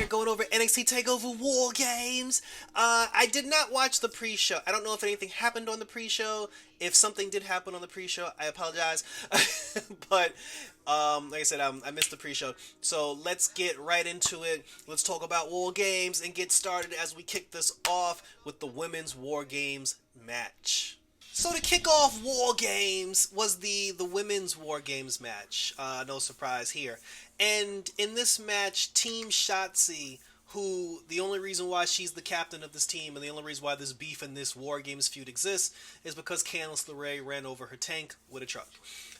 going over NXT Takeover War Games. I did not watch the pre-show. I don't know if anything happened on the pre-show. If something did happen on the pre-show, I apologize. But like I said, I missed the pre-show. So let's get right into it. Let's talk about War Games and get started as we kick this off with the Women's War Games match. So to kick off War Games was the Women's War Games match. No surprise here. And in this match, Team Shotzi, who the only reason why she's the captain of this team and the only reason why this beef and this War Games feud exists is because Candice LeRae ran over her tank with a truck.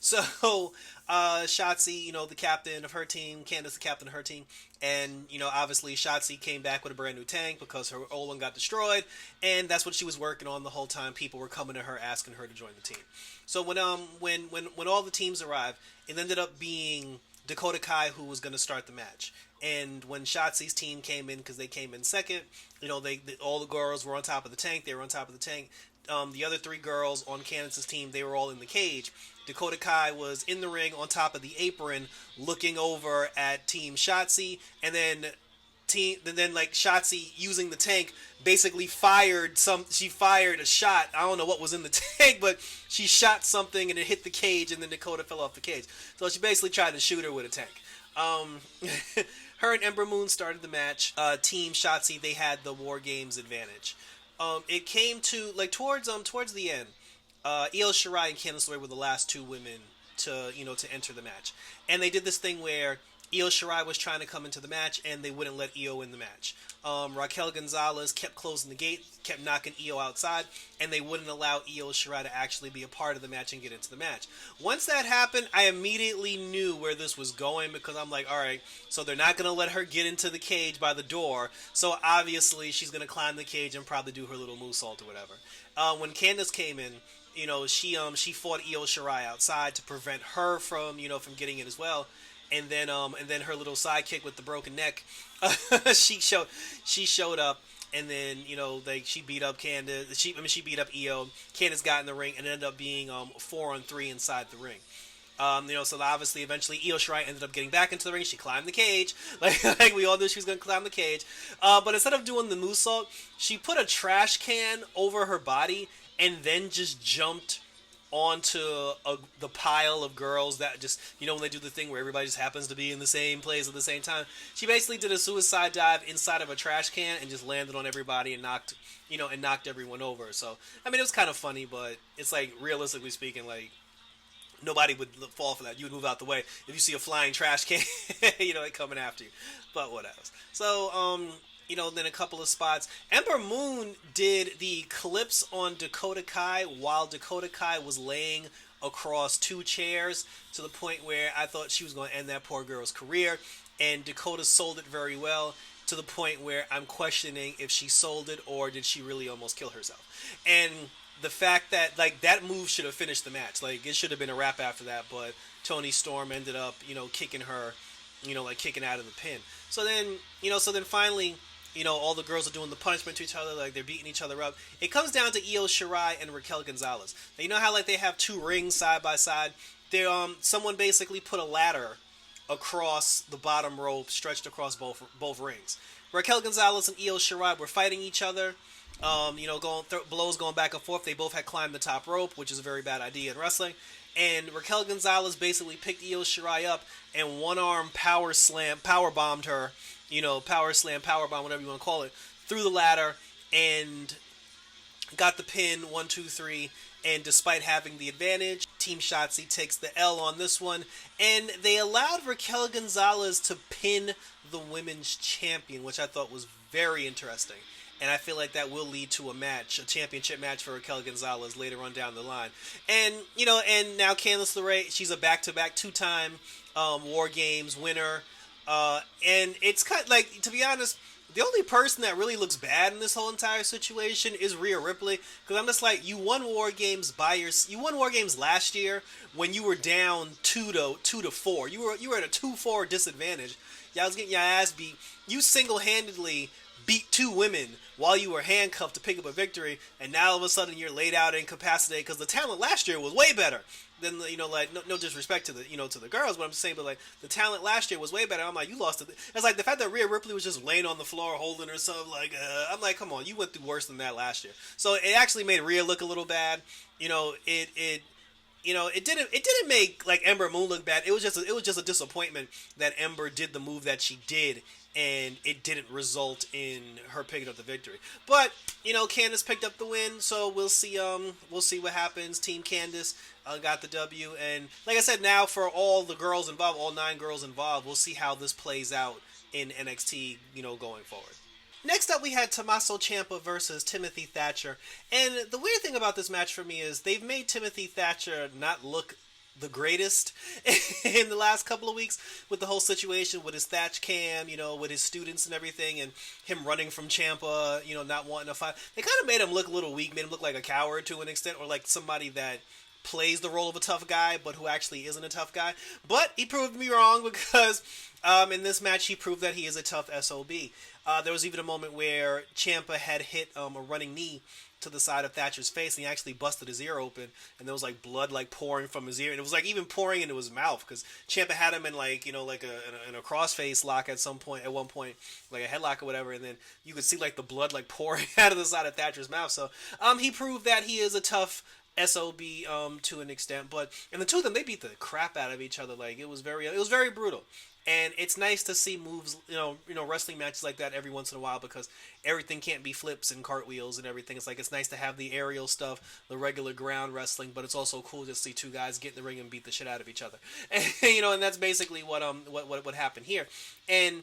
So Shotzi, the captain of her team, Candice the captain of her team, and obviously Shotzi came back with a brand new tank because her old one got destroyed, and that's what she was working on the whole time. People were coming to her asking her to join the team. So when all the teams arrived, it ended up being Dakota Kai who was going to start the match. And when Shotzi's team came in, because they came in second, all the girls were on top of the tank. They were on top of the tank. The other three girls on Candice's team, they were all in the cage. Dakota Kai was in the ring on top of the apron, looking over at Team Shotzi, and then Shotzi using the tank basically fired a shot. I don't know what was in the tank, but she shot something and it hit the cage, and then Dakota fell off the cage. So she basically tried to shoot her with a tank. Her and Ember Moon started the match. Team Shotzi, they had the War Games advantage. It came to towards the end. Io Shirai and Candice LeRae were the last two women to enter the match, and they did this thing where Io Shirai was trying to come into the match, and they wouldn't let Io in the match. Raquel Gonzalez kept closing the gate, kept knocking Io outside, and they wouldn't allow Io Shirai to actually be a part of the match and get into the match. Once that happened, I immediately knew where this was going, because I'm like, alright, so they're not going to let her get into the cage by the door, so obviously she's going to climb the cage and probably do her little moonsault or whatever. When Candice came in, she fought Io Shirai outside to prevent her from getting in as well. And then her little sidekick with the broken neck, she showed up, and then she beat up Candice. She beat up Io. Candice got in the ring and it ended up being 4-on-3 inside the ring. So obviously eventually Io Shirai ended up getting back into the ring. She climbed the cage, like we all knew she was gonna climb the cage. But instead of doing the moonsault, she put a trash can over her body and then just jumped onto the pile of girls that just, when they do the thing where everybody just happens to be in the same place at the same time. She basically did a suicide dive inside of a trash can and just landed on everybody and knocked everyone over. So, it was kind of funny, but it's like, realistically speaking, like, nobody would fall for that. You would move out the way if you see a flying trash can, coming after you. But what else? So, then a couple of spots. Ember Moon did the clips on Dakota Kai while Dakota Kai was laying across two chairs, to the point where I thought she was going to end that poor girl's career. And Dakota sold it very well, to the point where I'm questioning if she sold it or did she really almost kill herself. And the fact that, that move should have finished the match. It should have been a wrap after that, but Toni Storm ended up, kicking her, kicking out of the pin. So then finally, all the girls are doing the punishment to each other, they're beating each other up. It comes down to Io Shirai and Raquel Gonzalez. Now, you know how they have two rings side by side? Someone basically put a ladder across the bottom rope, stretched across both rings. Raquel Gonzalez and Io Shirai were fighting each other. Blows going back and forth. They both had climbed the top rope, which is a very bad idea in wrestling. And Raquel Gonzalez basically picked Io Shirai up and one arm power bombed her. Power slam, power bomb, whatever you want to call it, through the ladder and got the pin, 1, 2, 3. And despite having the advantage, Team Shotzi takes the L on this one, and they allowed Raquel Gonzalez to pin the women's champion, which I thought was very interesting. And I feel like that will lead to a championship match for Raquel Gonzalez later on down the line. And, and now Candice LeRae, she's a back-to-back two-time War Games winner. And it's kind of to be honest, the only person that really looks bad in this whole entire situation is Rhea Ripley, because I'm just like, you won War Games last year when you were down 2-4. You were at a 2-4 disadvantage. Y'all was getting your ass beat. You single-handedly beat 2 women while you were handcuffed to pick up a victory, and now all of a sudden you're laid out and incapacitated because the talent last year was way better than like no disrespect to the to the girls, but I'm just saying, but like the talent last year was way better. I'm like, you lost it. It's like the fact that Rhea Ripley was just laying on the floor holding herself, like I'm like, come on, you went through worse than that last year. So it actually made Rhea look a little bad. It didn't make like Ember Moon look bad. It was just a disappointment that Ember did the move that she did, and it didn't result in her picking up the victory. But Candice picked up the win, so we'll see what happens. Team Candice got the W, and like I said, now for all the girls involved, all 9 girls involved, we'll see how this plays out in NXT, going forward. Next up, we had Tommaso Ciampa versus Timothy Thatcher. And the weird thing about this match for me is they've made Timothy Thatcher not look the greatest in the last couple of weeks with the whole situation with his Thatch cam, with his students and everything, and him running from Ciampa, not wanting to fight. They kind of made him look a little weak, made him look like a coward to an extent, or like somebody that plays the role of a tough guy, but who actually isn't a tough guy. But he proved me wrong because in this match, he proved that he is a tough SOB. There was even a moment where Ciampa had hit a running knee to the side of Thatcher's face, and he actually busted his ear open, and there was like blood like pouring from his ear, and it was like even pouring into his mouth because Ciampa had him in like in a crossface lock at one point, like a headlock or whatever, and then you could see like the blood like pouring out of the side of Thatcher's mouth. So he proved that he is a tough SOB to an extent, but and the two of them, they beat the crap out of each other. Like it was very brutal. And it's nice to see moves, wrestling matches like that every once in a while, because everything can't be flips and cartwheels and everything. It's nice to have the aerial stuff, the regular ground wrestling, but it's also cool to see 2 guys get in the ring and beat the shit out of each other. And, and that's basically what happened here. And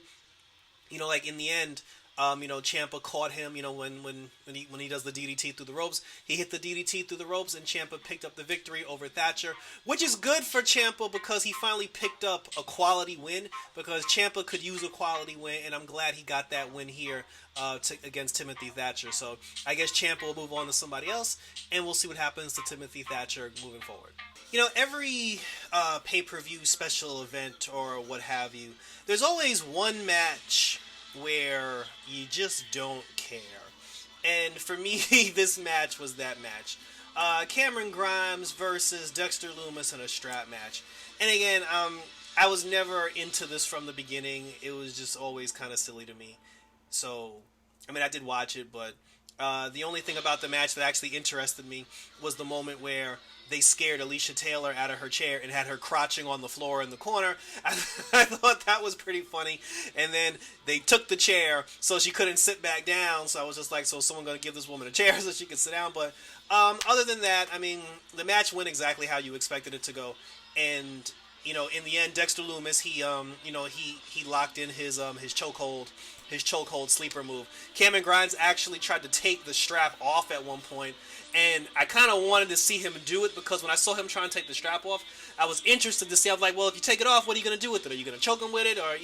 like in the end, Ciampa caught him, when he does the DDT through the ropes. He hit the DDT through the ropes, and Ciampa picked up the victory over Thatcher, which is good for Ciampa because he finally picked up a quality win, because Ciampa could use a quality win, and I'm glad he got that win here against Timothy Thatcher. So I guess Ciampa will move on to somebody else, and we'll see what happens to Timothy Thatcher moving forward. Every pay-per-view special event or what have you, there's always one match where you just don't care. And for me, this match was that match. Cameron Grimes versus Dexter Loomis in a strap match. And again, I was never into this from the beginning. It was just always kind of silly to me. So, I did watch it, but the only thing about the match that actually interested me was the moment where they scared Alicia Taylor out of her chair and had her crouching on the floor in the corner. I thought that was pretty funny. And then they took the chair so she couldn't sit back down. So I was just like, so is someone going to give this woman a chair so she could sit down? But other than that, the match went exactly how you expected it to go. And, in the end, Dexter Loomis, he locked in his chokehold sleeper move. Cameron Grimes actually tried to take the strap off at one point, and I kind of wanted to see him do it, because when I saw him trying to take the strap off, I was interested to see. I was like, well, if you take it off, what are you going to do with it? Are you going to choke him with it? Or,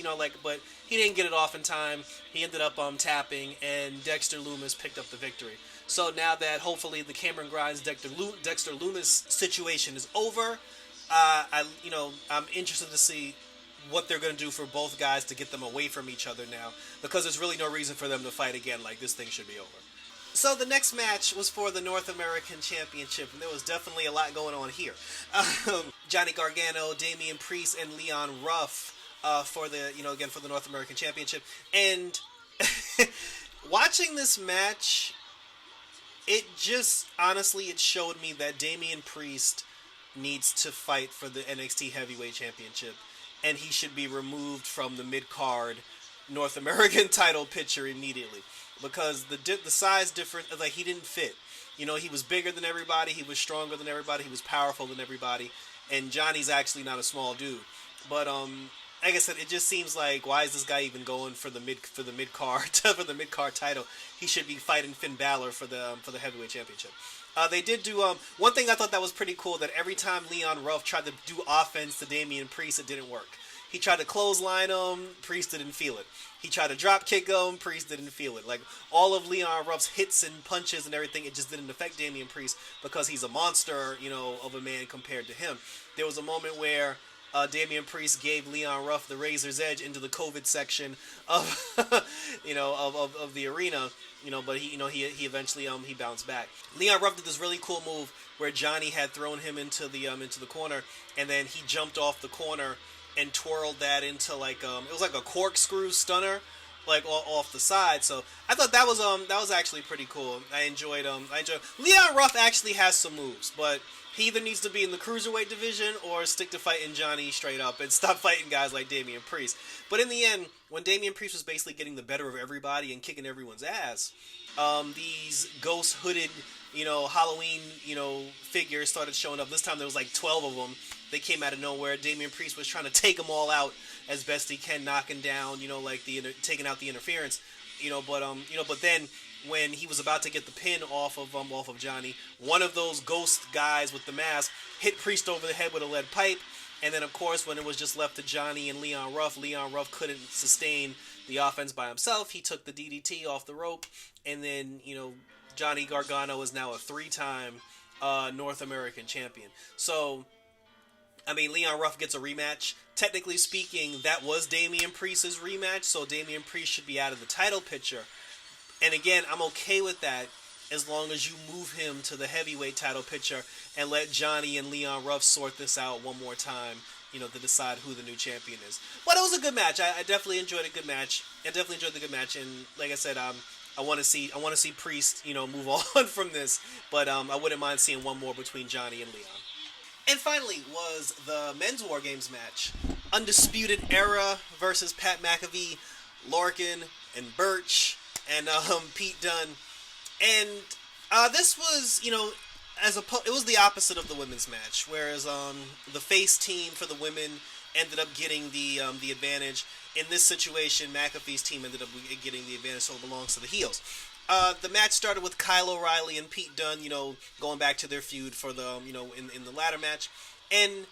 but he didn't get it off in time. He ended up tapping, and Dexter Loomis picked up the victory. So now that hopefully the Cameron Grimes Dexter Loomis situation is over, I'm interested to see what they're going to do for both guys to get them away from each other now, because there's really no reason for them to fight again. Like, this thing should be over. So the next match was for the North American Championship, and there was definitely a lot going on here. Johnny Gargano, Damien Priest, and Leon Ruff for the North American Championship. And watching this match, it showed me that Damien Priest needs to fight for the NXT Heavyweight Championship, and he should be removed from the mid-card North American title picture immediately, because the size difference, like, he didn't fit. He was bigger than everybody, he was stronger than everybody, he was powerful than everybody, and Johnny's actually not a small dude. But like I said, it just seems like, why is this guy even going for the mid card for the mid card title? He should be fighting Finn Balor for the heavyweight championship. They did do one thing I thought that was pretty cool, that every time Leon Ruff tried to do offense to Damien Priest, it didn't work. He tried to clothesline him, Priest didn't feel it. He tried to drop kick him, Priest didn't feel it. Like, all of Leon Ruff's hits and punches and everything, it just didn't affect Damien Priest, because he's a monster, of a man compared to him. There was a moment where Damian Priest gave Leon Ruff the Razor's Edge into the COVID section of of the arena. But he eventually he bounced back. Leon Ruff did this really cool move where Johnny had thrown him into the corner, and then he jumped off the corner and twirled that into it was like a corkscrew stunner, like off the side. So I thought that was actually pretty cool. I enjoyed Leon Ruff actually has some moves, but he either needs to be in the cruiserweight division or stick to fighting Johnny straight up and stop fighting guys like Damian Priest. But in the end, when Damian Priest was basically getting the better of everybody and kicking everyone's ass, these ghost hooded, Halloween, figures started showing up. This time there was like 12 of them. They came out of nowhere. Damian Priest was trying to take them all out as best he can, knocking down, taking out the interference, but then when he was about to get the pin off of Johnny, one of those ghost guys with the mask hit Priest over the head with a lead pipe, and then of course when it was just left to Johnny and Leon Ruff couldn't sustain the offense by himself. He took the DDT off the rope, and then Johnny Gargano is now a 3-time North American champion. So Leon Ruff gets a rematch. Technically speaking, that was Damian Priest's rematch, so Damian Priest should be out of the title picture. And again, I'm okay with that as long as you move him to the heavyweight title picture and let Johnny and Leon Ruff sort this out one more time, to decide who the new champion is. But it was a good match. I definitely enjoyed a good match. And like I said, I want to see Priest, move on from this. But I wouldn't mind seeing one more between Johnny and Leon. And finally was the Men's War Games match. Undisputed Era versus Pat McAfee, Lorcan, and Burch, and Pete Dunne. And this was, it was the opposite of the women's match, whereas the face team for the women ended up getting the advantage. In this situation, McAfee's team ended up getting the advantage, so it belongs to the heels. The match started with Kyle O'Reilly and Pete Dunne, going back to their feud for the, in the ladder match. And,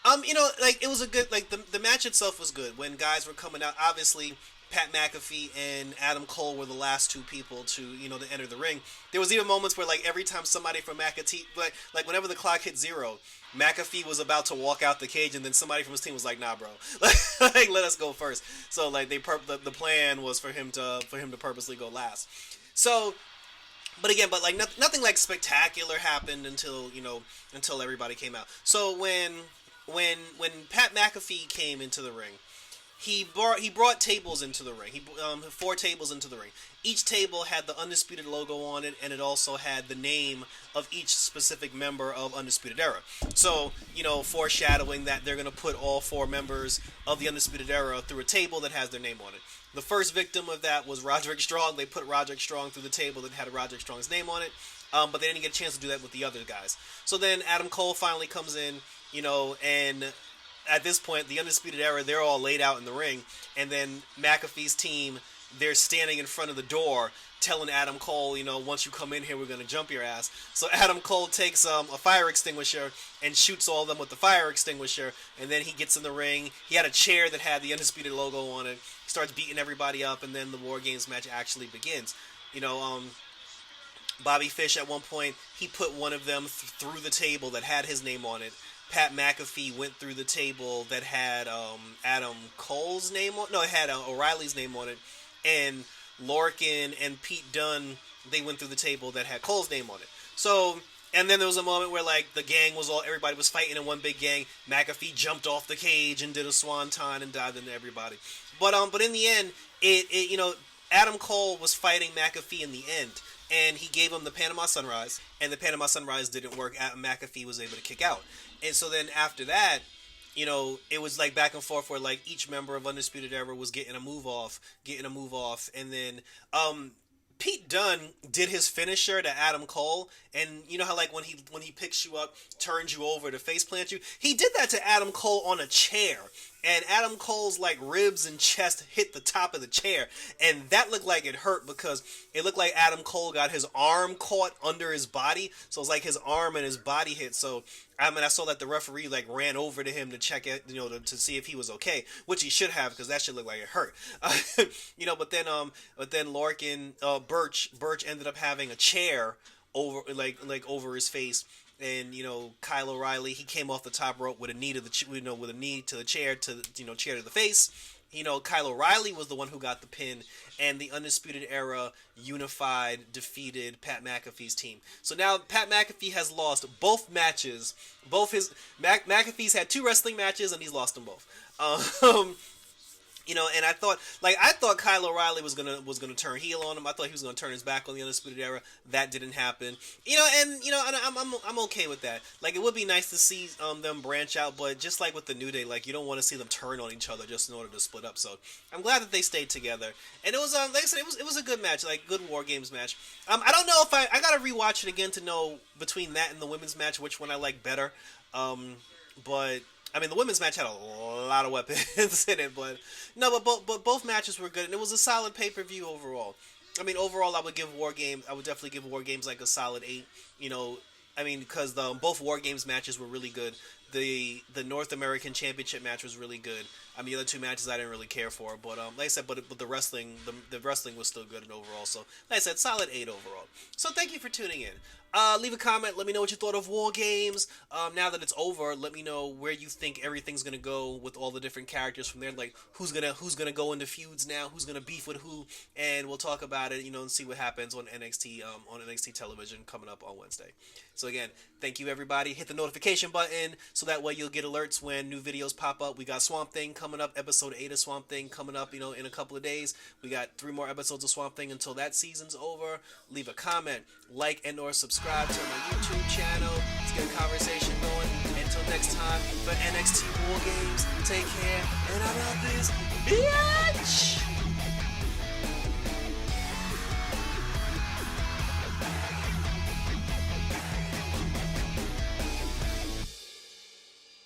it was a good, the match itself was good. When guys were coming out, obviously, Pat McAfee and Adam Cole were the last two people to enter the ring. There was even moments where, every time somebody from McAfee, whenever the clock hit 0, McAfee was about to walk out the cage, and then somebody from his team was like, "Nah, bro, let us go first." So, the plan was for him to purposely go last. So, but nothing spectacular happened until everybody came out. So when Pat McAfee came into the ring, he brought tables into the ring. He 4 tables into the ring. Each table had the Undisputed logo on it, and it also had the name of each specific member of Undisputed Era. So, foreshadowing that they're going to put all 4 members of the Undisputed Era through a table that has their name on it. The first victim of that was Roderick Strong. They put Roderick Strong through the table that had Roderick Strong's name on it, but they didn't get a chance to do that with the other guys. So then Adam Cole finally comes in, and at this point, the Undisputed Era, they're all laid out in the ring, and then McAfee's team, they're standing in front of the door telling Adam Cole, once you come in here, we're going to jump your ass. So Adam Cole takes a fire extinguisher and shoots all of them with the fire extinguisher, and then he gets in the ring. He had a chair that had the Undisputed logo on it, starts beating everybody up, and then the War Games match actually begins. Bobby Fish, at one point, he put one of them through the table that had his name on it. Pat McAfee went through the table that had Adam Cole's name on it. No, it had O'Reilly's name on it. And Lorcan and Pete Dunne, they went through the table that had Cole's name on it. So, and then there was a moment where the gang was everybody was fighting in one big gang. McAfee jumped off the cage and did a swanton and dived into everybody. But in the end, Adam Cole was fighting McAfee in the end. And he gave him the Panama Sunrise, and the Panama Sunrise didn't work. McAfee was able to kick out. And so then after that, it was back and forth where each member of Undisputed Era was getting a move off, and then Pete Dunne did his finisher to Adam Cole, and you know how when he picks you up, turns you over to face plant you, he did that to Adam Cole on a chair, and Adam Cole's ribs and chest hit the top of the chair, and that looked like it hurt because it looked like Adam Cole got his arm caught under his body, so it was his arm and his body hit. So I saw that the referee ran over to him to check it, to see if he was okay, which he should have because that shit looked like it hurt. But then Lorcan, Burch ended up having a chair over over his face, and Kyle O'Reilly, he came off the top rope with a knee to the with a knee to the chair chair to the face. Kyle O'Reilly was the one who got the pin, and the Undisputed Era unified, defeated Pat McAfee's team. So now Pat McAfee has lost both matches. McAfee's had 2 wrestling matches, and he's lost them both. And I thought Kyle O'Reilly was gonna turn heel on him. I thought he was gonna turn his back on the Undisputed Era. That didn't happen. And I'm okay with that. Like, it would be nice to see them branch out, but just like with the New Day, like, you don't want to see them turn on each other just in order to split up. So I'm glad that they stayed together. And it was like I said, it was a good match, like good War Games match. I don't know if I gotta rewatch it again to know between that and the women's match which one I like better. But I mean, the women's match had a lot of weapons in it, but both matches were good, and it was a solid pay-per-view overall. I mean, overall, I would definitely give War Games like a solid 8. Because both War Games matches were really good. The North American Championship match was really good. I mean, the other 2 matches I didn't really care for, but like I said, but the wrestling was still good and overall. So, like I said, solid 8 overall. So, thank you for tuning in. Leave a comment. Let me know what you thought of War Games. Now that it's over, let me know where you think everything's gonna go with all the different characters from there. Like, who's gonna go into feuds now? Who's gonna beef with who? And we'll talk about it. And see what happens on NXT television coming up on Wednesday. So again, thank you everybody. Hit the notification button so that way you'll get alerts when new videos pop up. We got Swamp Thing coming up, episode 8 of Swamp Thing coming up, in a couple of days. We got 3 more episodes of Swamp Thing until that season's over. Leave a comment, like and/or subscribe to my YouTube channel. Let's get a conversation going. Until next time, for NXT War Games, take care, and I'm out this bitch.